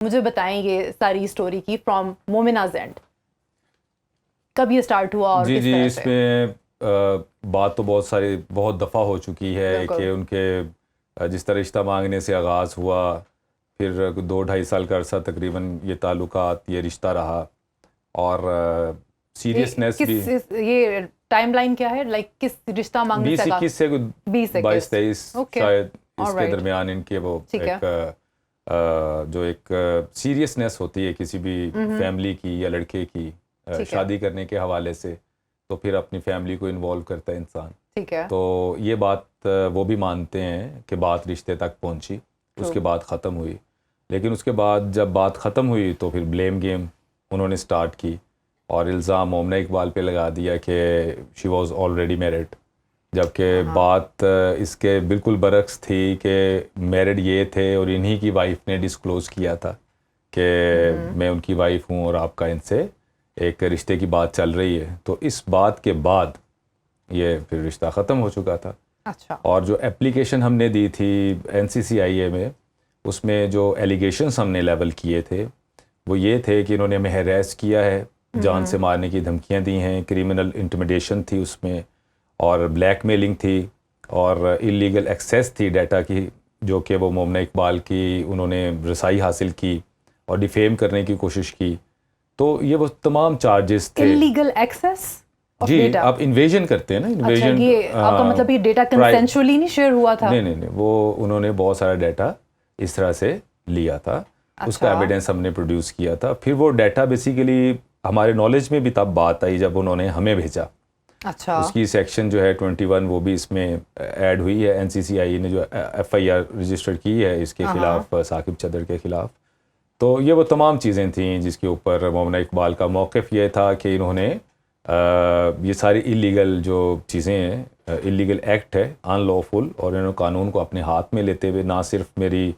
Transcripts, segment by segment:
مجھے بتائیں یہ ساری اسٹوری کی فرام مومناز اینڈ، کب یہ اسٹارٹ ہوا اور کس جی طرح اس سے؟ میں بات تو بہت دفعہ ہو چکی ہے کہ ان کے جس طرح رشتہ مانگنے سے آغاز ہوا، پھر 2-2.5 سال کا عرصہ تقریباً یہ تعلقات، یہ رشتہ رہا، اور سیریسنیس بھی. یہ ٹائم لائن کیا ہے، لائک کس رشتہ مانگنے سے 20-21 سے 22-23 شاید اس کے درمیان ان کے وہ ایک جو ایک سیریسنیس ہوتی ہے کسی بھی فیملی کی یا لڑکے کی شادی کرنے کے حوالے سے، تو پھر اپنی فیملی کو انوالو کرتا ہے انسان. ٹھیک ہے، تو یہ بات وہ بھی مانتے ہیں کہ بات رشتے تک پہنچی، اس کے بعد ختم ہوئی. لیکن اس کے بعد جب بات ختم ہوئی تو پھر بلیم گیم انہوں نے سٹارٹ کی اور الزام مومنہ اقبال پہ لگا دیا کہ شی واز آلریڈی میرڈ، جبکہ بات اس کے بالکل برعکس تھی کہ میرڈ یہ تھے اور انہی کی وائف نے ڈسکلوز کیا تھا کہ میں ان کی وائف ہوں اور آپ کا ان سے ایک رشتے کی بات چل رہی ہے. تو اس بات کے بعد یہ پھر رشتہ ختم ہو چکا تھا. اچھا. اور جو اپلیکیشن ہم نے دی تھی NCCIA میں، اس میں جو ایلیگیشنز ہم نے لیول کیے تھے وہ یہ تھے کہ انہوں نے ہمیں ہیریس کیا ہے، جان سے مارنے کی دھمکیاں دی ہیں، کریمنل انٹیمیڈیشن تھی اس میں، اور بلیک میلنگ تھی، اور اللیگل ایکسیس تھی ڈیٹا کی، جو کہ وہ مومنہ اقبال کی انہوں نے رسائی حاصل کی اور ڈیفیم کرنے کی کوشش کی. تو یہ وہ تمام چارجز تھے. اللیگل ایکسیس جی آپ انویژن کرتے ہیں نا، انویژن. آپ کا مطلب یہ ڈیٹا کنسینشولی نہیں شیئر ہوا تھا؟ نہیں، وہ انہوں نے بہت سارا ڈیٹا اس طرح سے لیا تھا، اس کا ایویڈنس ہم نے پروڈیوس کیا تھا. پھر وہ ڈیٹا بیسیکلی ہمارے نالج میں بھی تب بات آئی جب انہوں نے ہمیں بھیجا. اچھا. اس کی سیکشن جو ہے 21 وہ بھی اس میں ایڈ ہوئی ہے. NCCIA نے جو FIR رجسٹر کی ہے اس کے خلاف، ثاقب چدر کے خلاف. تو یہ وہ تمام چیزیں تھیں جس کے اوپر مومنہ اقبال کا موقف یہ تھا کہ انہوں نے یہ ساری اللیگل جو چیزیں ہیں، اللیگل ایکٹ ہے، ان لافل، اور انہوں نے قانون کو اپنے ہاتھ میں لیتے ہوئے نہ صرف میری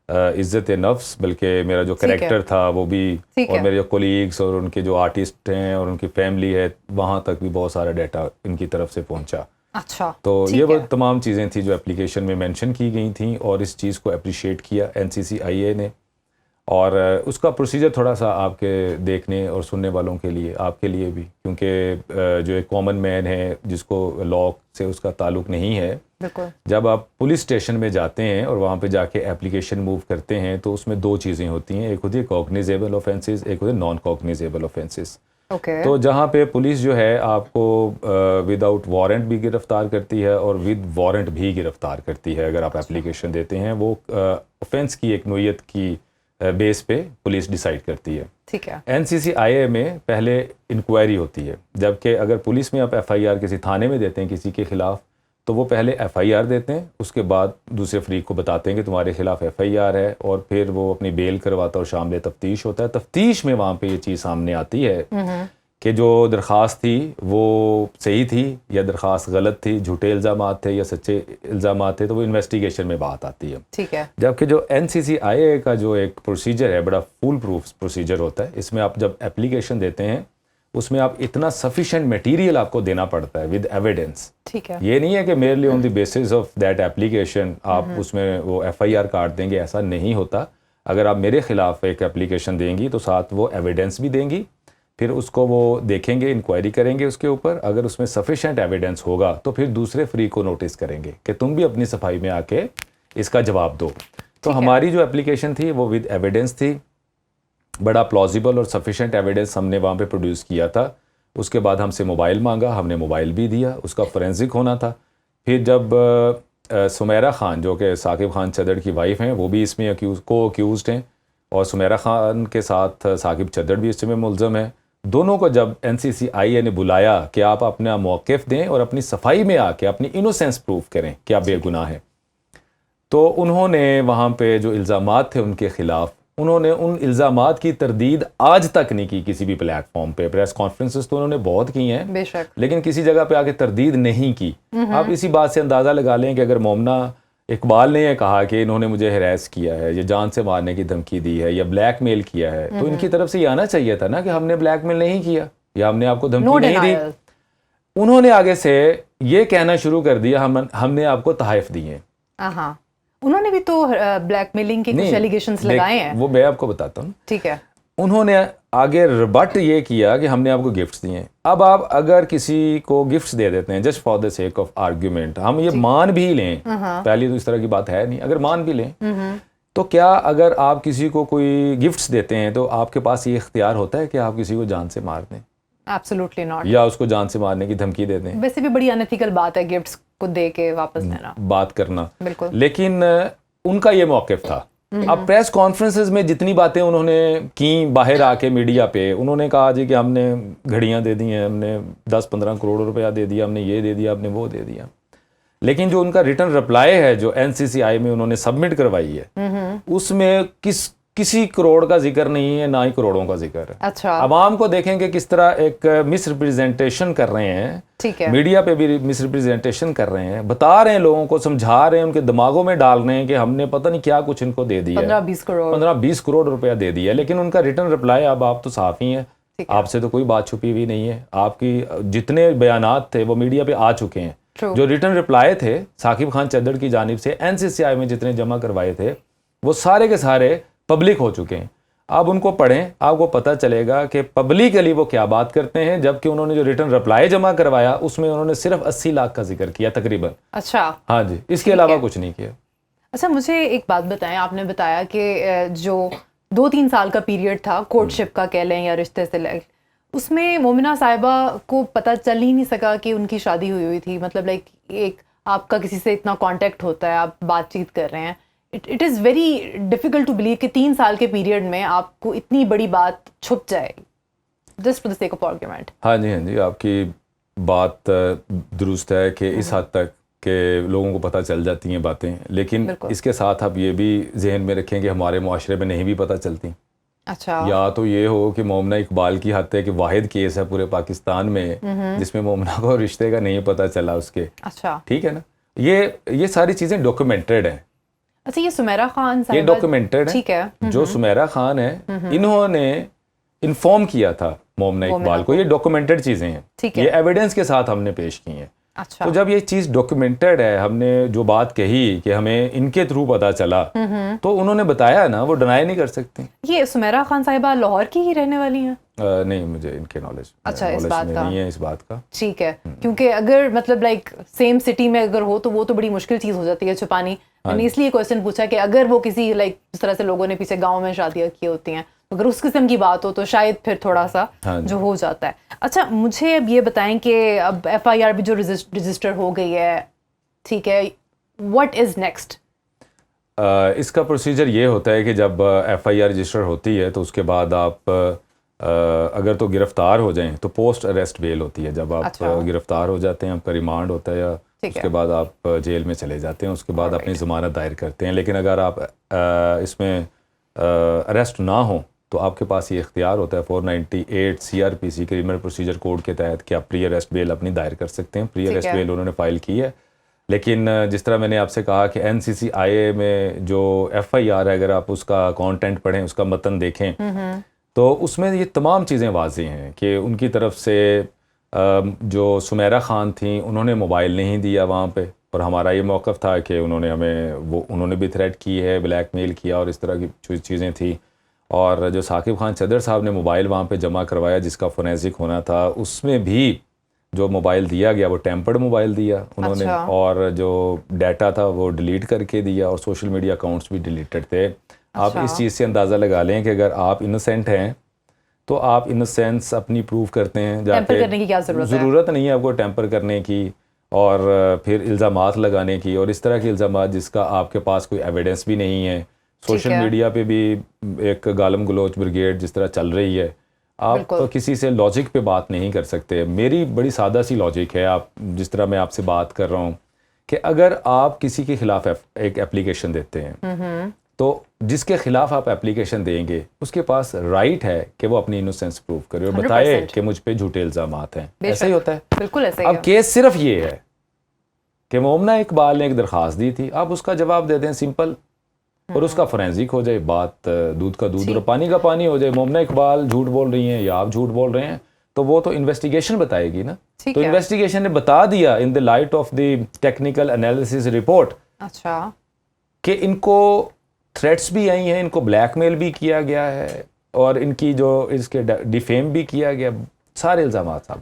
عزت نفس بلکہ میرا جو کریکٹر تھا وہ بھی، اور میرے جو کولیگس اور ان کے جو آرٹسٹ ہیں اور ان کی فیملی ہے، وہاں تک بھی بہت سارا ڈیٹا ان کی طرف سے پہنچا. اچھا. تو یہ وہ تمام چیزیں تھیں جو اپلیکیشن میں مینشن کی گئی تھیں، اور اس چیز کو اپریشیٹ کیا NCCIA نے. اور اس کا پروسیجر تھوڑا سا آپ کے دیکھنے اور سننے والوں کے لیے، آپ کے لیے بھی، کیونکہ جو ایک کامن مین ہے جس کو لاء سے اس کا تعلق نہیں ہے، جب آپ پولیس اسٹیشن میں جاتے ہیں اور وہاں پہ جا کے اپلیکیشن موو کرتے ہیں تو اس میں 2 چیزیں ہوتی ہیں، ایک ہوتی ہے کوگنیزیبل آفینسز، ایک ہوتی ہے نان کوگنیزیبل آفینسز. تو جہاں پہ پولیس جو ہے آپ کو ود آؤٹ وارنٹ بھی گرفتار کرتی ہے اور ود وارنٹ بھی گرفتار کرتی ہے اگر آپ اپلیکیشن دیتے ہیں، وہ آفینس کی ایک نوعیت کی بیس پہ پولیس ڈیسائیڈ کرتی ہے. ٹھیک ہے. NCCIA میں پہلے انکوائری ہوتی ہے، جبکہ اگر پولیس میں آپ FIR کسی تھانے میں دیتے ہیں کسی کے خلاف تو وہ پہلے FIR دیتے ہیں، اس کے بعد دوسرے فریق کو بتاتے ہیں کہ تمہارے خلاف FIR ہے، اور پھر وہ اپنی بیل کرواتا ہے اور شامل تفتیش ہوتا ہے. تفتیش میں وہاں پہ یہ چیز سامنے آتی ہے کہ جو درخواست تھی وہ صحیح تھی یا درخواست غلط تھی، جھوٹے الزامات تھے یا سچے الزامات تھے، تو وہ انویسٹیگیشن میں بات آتی ہے. ٹھیک ہے. جبکہ جو NCCIA کا جو ایک پروسیجر ہے بڑا فول پروف پروسیجر ہوتا ہے. اس میں آپ جب اپلیکیشن دیتے ہیں اس میں آپ اتنا سفیشینٹ میٹیریل آپ کو دینا پڑتا ہے ود ایویڈنس. ٹھیک ہے. یہ نہیں ہے کہ میرلی آن the basis of that application آپ اس میں وہ FIR کاٹ دیں گے، ایسا نہیں ہوتا. اگر آپ میرے خلاف ایک ایپلیکیشن دیں گی تو ساتھ وہ ایویڈنس بھی دیں گی، پھر اس کو وہ دیکھیں گے، انکوائری کریں گے اس کے اوپر. اگر اس میں سفیشینٹ ایویڈنس ہوگا تو پھر دوسرے فریق کو نوٹس کریں گے کہ تم بھی اپنی صفائی میں آ کے اس کا جواب دو. تو ہماری جو اپلیکیشن تھی وہ ود ایویڈنس تھی، بڑا پلازیبل اور سفیشینٹ ایویڈنس ہم نے وہاں پہ پروڈیوس کیا تھا. اس کے بعد ہم سے موبائل مانگا، ہم نے موبائل بھی دیا، اس کا فورینزک ہونا تھا. پھر جب سمیرہ خان جو کہ ثاقب خان چدر کی وائف ہیں وہ بھی اس میں اکیوزڈ ہیں، اور سمیرہ خان کے ساتھ ثاقب چدر بھی اس میں ملزم ہے. دونوں کو جب NCCIA نے بلایا کہ آپ اپنا موقف دیں اور اپنی صفائی میں آ کے اپنی انوسینس پروف کریں کہ آپ بے گناہ ہیں، تو انہوں نے وہاں پہ جو الزامات تھے ان کے خلاف، انہوں نے ان الزامات کی تردید آج تک نہیں کی کسی بھی پلیٹ فارم پہ. پریس کانفرنسز تو انہوں نے بہت کی ہیں بے شک، لیکن کسی جگہ پہ آ کے تردید نہیں کی. آپ اسی بات سے اندازہ لگا لیں کہ اگر مومنہ اقبال نے یہ کہا کہ انہوں نے مجھے ہیریس کیا ہے یا جان سے مارنے کی دھمکی دی ہے یا بلیک میل کیا ہے، تو ان کی طرف سے یہ آنا چاہیے تھا نا کہ ہم نے بلیک میل نہیں کیا یا ہم نے آپ کو دھمکی نہیں دی. انہوں نے آگے سے یہ کہنا شروع کر دیا ہم نے آپ کو تحائف دیے ہیں. انہوں نے بھی تو بلیک میلنگ کے کچھ ایلیگیشنز لگائے ہیں. وہ میں آپ کو بتاتا ہوں. ٹھیک ہے. انہوں نے آگے ربٹ یہ کیا کہ ہم نے آپ کو گفٹس دیے ہیں. اب آپ اگر کسی کو گفٹس دے دیتے ہیں just for the sake of argument, ہم یہ مان بھی لیں, پہلی تو اس طرح کی بات ہے نہیں, اگر مان بھی لیں تو کیا اگر آپ کسی کو کوئی گفٹس دیتے ہیں تو آپ کے پاس یہ اختیار ہوتا ہے کہ آپ کسی کو جان سے مار دیں؟ Absolutely not. یا اس کو جان سے مارنے کی دھمکی دے دیں. ویسے بھی بڑی انیتھیکل بات ہے گفٹس کو دے کے واپس لینا, بات کرنا. بالکل. لیکن ان کا یہ موقف تھا. اب پریس کانفرنسز میں جتنی باتیں انہوں نے کی باہر آ کے میڈیا پہ, انہوں نے کہا جی کہ ہم نے گھڑیاں دے دی ہیں, ہم نے 10-15 کروڑ روپیہ دے دیا, ہم نے یہ دے دیا, ہم نے وہ دے دیا. لیکن جو ان کا ریٹرن رپلائی ہے جو NCCI میں انہوں نے سبمٹ کروائی ہے, اس میں کسی کروڑ کا ذکر نہیں ہے, نہ ہی کروڑوں کا ذکر ہے. اچھا. عوام کو دیکھیں کہ کس طرح ایک مس ریپرزینٹیشن کر رہے ہیں. ٹھیک ہے. میڈیا پہ بھی مس ریپرزینٹیشن کر رہے ہیں, بتا رہے ہیں لوگوں کو, سمجھا رہے ہیں, ان کے دماغوں میں ڈال رہے ہیں کہ ہم نے پتہ نہیں کیا کچھ ان کو دے دیا, 15-20 کروڑ روپیہ دے دیا. لیکن ان کا ریٹرن رپلائی, اب آپ تو صحافی ہیں, آپ سے تو کوئی بات چھپی ہوئی نہیں ہے, آپ کی جتنے بیانات تھے وہ میڈیا پہ آ چکے ہیں. جو ریٹرن رپلائی تھے ثاقب خان چدر کی جانب سے NCCI میں جتنے جمع کروائے تھے وہ سارے کے سارے پبلک ہو چکے ہیں. آپ ان کو پڑھیں, آپ کو پتہ چلے گا کہ پبلکلی وہ کیا بات کرتے ہیں, جبکہ انہوں نے جو ریٹرن رپلائی جمع کروایا اس میں انہوں نے صرف 80 لاکھ کا ذکر کیا تقریباً. اچھا. ہاں جی, اس کے علاوہ کچھ نہیں کیا. اچھا, مجھے ایک بات بتائیں, آپ نے بتایا کہ جو 2-3 سال کا پیریڈ تھا کورٹ شپ کا کہہ لیں یا رشتے سے لے, اس میں مومنہ صاحبہ کو پتہ چل ہی نہیں سکا کہ ان کی شادی ہوئی تھی. مطلب لائک ایک آپ کا کسی سے اتنا کانٹیکٹ ہوتا ہے, آپ بات چیت کر رہے ہیں, it is very difficult to believe کہ 3 سال کے پیریڈ میں آپ کو اتنی بڑی بات چھپ جائے just for the sake of argument. ہاں جی, ہاں جی, آپ کی بات درست ہے کہ اس حد تک کہ لوگوں کو پتہ چل جاتی ہیں باتیں, لیکن اس کے ساتھ آپ یہ بھی ذہن میں رکھیں کہ ہمارے معاشرے میں نہیں بھی پتہ چلتی. اچھا. یا تو یہ ہو کہ مومنہ اقبال کی حد ہے کہ واحد کیس ہے پورے پاکستان میں جس میں مومنہ کو رشتے کا نہیں پتہ چلا اس کے. اچھا. ٹھیک ہے نا, یہ ساری چیزیں ڈاکیومنٹڈ ہیں. اچھا, یہ سمیرہ خان یہ ڈاکیومنٹڈ ٹھیک ہے. جو سمیرہ خان ہے انہوں نے انفارم کیا تھا مومنہ اقبال کو, یہ ڈاکیومنٹڈ چیزیں ہیں, یہ ایویڈنس کے ساتھ ہم نے پیش کی ہیں. اچھا. تو جب یہ چیز ڈاکیومنٹڈ ہے, ہم نے جو بات کہی کہ ہمیں ان کے تھرو پتہ چلا, تو انہوں نے بتایا نا, وہ ڈینائی نہیں کر سکتے. یہ سمیرہ خان صاحبہ لاہور کی ہی رہنے والی ہیں؟ نہیں, مجھے ان کے نالج اس بات کا نہیں ہے, اس بات کا. ٹھیک ہے, کیونکہ اگر مطلب لائک سیم سٹی میں اگر ہو تو وہ تو بڑی مشکل چیز ہو جاتی ہے چھپانی. میں نے اس لیے کوشچن پوچھا کہ اگر وہ کسی لائک جس طرح سے لوگوں نے پیچھے گاؤں میں شادیاں کی ہوتی ہیں, اگر اس قسم کی بات ہو تو شاید پھر تھوڑا سا جو ہو جاتا ہے. اچھا, مجھے اب یہ بتائیں کہ اب FIR بھی جو رجسٹر ہو گئی ہے, ٹھیک ہے, واٹ از نیکسٹ؟ اس کا پروسیجر یہ ہوتا ہے کہ جب FIR رجسٹر ہوتی ہے تو اس کے بعد آپ اگر تو گرفتار ہو جائیں تو پوسٹ اریسٹ بیل ہوتی ہے. جب آپ گرفتار ہو جاتے ہیں, آپ کا ریمانڈ ہوتا ہے, یا اس کے بعد آپ جیل میں چلے جاتے ہیں, اس کے بعد اپنی ضمانت دائر کرتے ہیں. لیکن اگر آپ اس میں اریسٹ نہ ہوں تو آپ کے پاس یہ اختیار ہوتا ہے 498 CRPC کرمنل پروسیجر کوڈ کے تحت کہ آپ پری اریسٹ بیل اپنی دائر کر سکتے ہیں. پری اریسٹ بیل انہوں نے فائل کی ہے, لیکن جس طرح میں نے آپ سے کہا کہ NCCI میں جو FIR ہے, اگر آپ اس کا کانٹینٹ پڑھیں, اس کا متن دیکھیں, تو اس میں یہ تمام چیزیں واضح ہیں کہ ان کی طرف سے جو سمیرہ خان تھیں انہوں نے موبائل نہیں دیا وہاں پہ, اور ہمارا یہ موقف تھا کہ انہوں نے ہمیں انہوں نے بھی تھریٹ کی ہے, بلیک میل کیا اور اس طرح کی چیزیں تھیں. اور جو ثاقب خان چدر صاحب نے موبائل وہاں پہ جمع کروایا جس کا فورینسک ہونا تھا, اس میں بھی جو موبائل دیا گیا وہ ٹیمپرڈ موبائل دیا انہوں نے, اور جو ڈیٹا تھا وہ ڈیلیٹ کر کے دیا, اور سوشل میڈیا اکاؤنٹس بھی ڈیلیٹڈ تھے. آپ اس چیز سے اندازہ لگا لیں کہ اگر آپ انوسینٹ ہیں تو آپ انوسینس اپنی پروف کرتے ہیں, جا کے ضرورت نہیں ہے آپ کو ٹیمپر کرنے کی اور پھر الزامات لگانے کی, اور اس طرح کے الزامات جس کا آپ کے پاس کوئی ایویڈنس بھی نہیں ہے. سوشل میڈیا پہ بھی ایک گالم گلوچ بریگیڈ جس طرح چل رہی ہے, آپ کسی سے لاجک پہ بات نہیں کر سکتے. میری بڑی سادہ سی لاجک ہے, آپ جس طرح میں آپ سے بات کر رہا ہوں, کہ اگر آپ کسی کے خلاف ایک اپلیکیشن دیتے ہیں تو جس کے خلاف آپ اپلیکیشن دیں گے اس کے پاس رائٹ ہے کہ وہ اپنی انوسینس پروف کرے اور بتائے کہ مجھ پہ جھوٹے الزامات ہیں. ایسا ہی ہوتا ہے, بالکل ایسا ہی. اب کیس صرف یہ ہے کہ مومنہ اقبال نے ایک درخواست دی تھی, آپ اس کا جواب دے دیں سمپل, اور اس کا فورینسک ہو جائے, بات دودھ کا دودھ اور پانی کا پانی ہو جائے. مومنہ اقبال جھوٹ بول رہی ہیں یا آپ جھوٹ بول رہے ہیں تو وہ تو انویسٹیگیشن بتائے گی نا. تو انویسٹیگیشن نے بتا دیا in the light of the technical analysis report. اچھا, کہ ان کو تھریٹس بھی آئی ہیں, ان کو بلیک میل بھی کیا گیا ہے, اور ان کی جو اس کے ڈیفیم بھی کیا گیا, سارے الزامات صاحب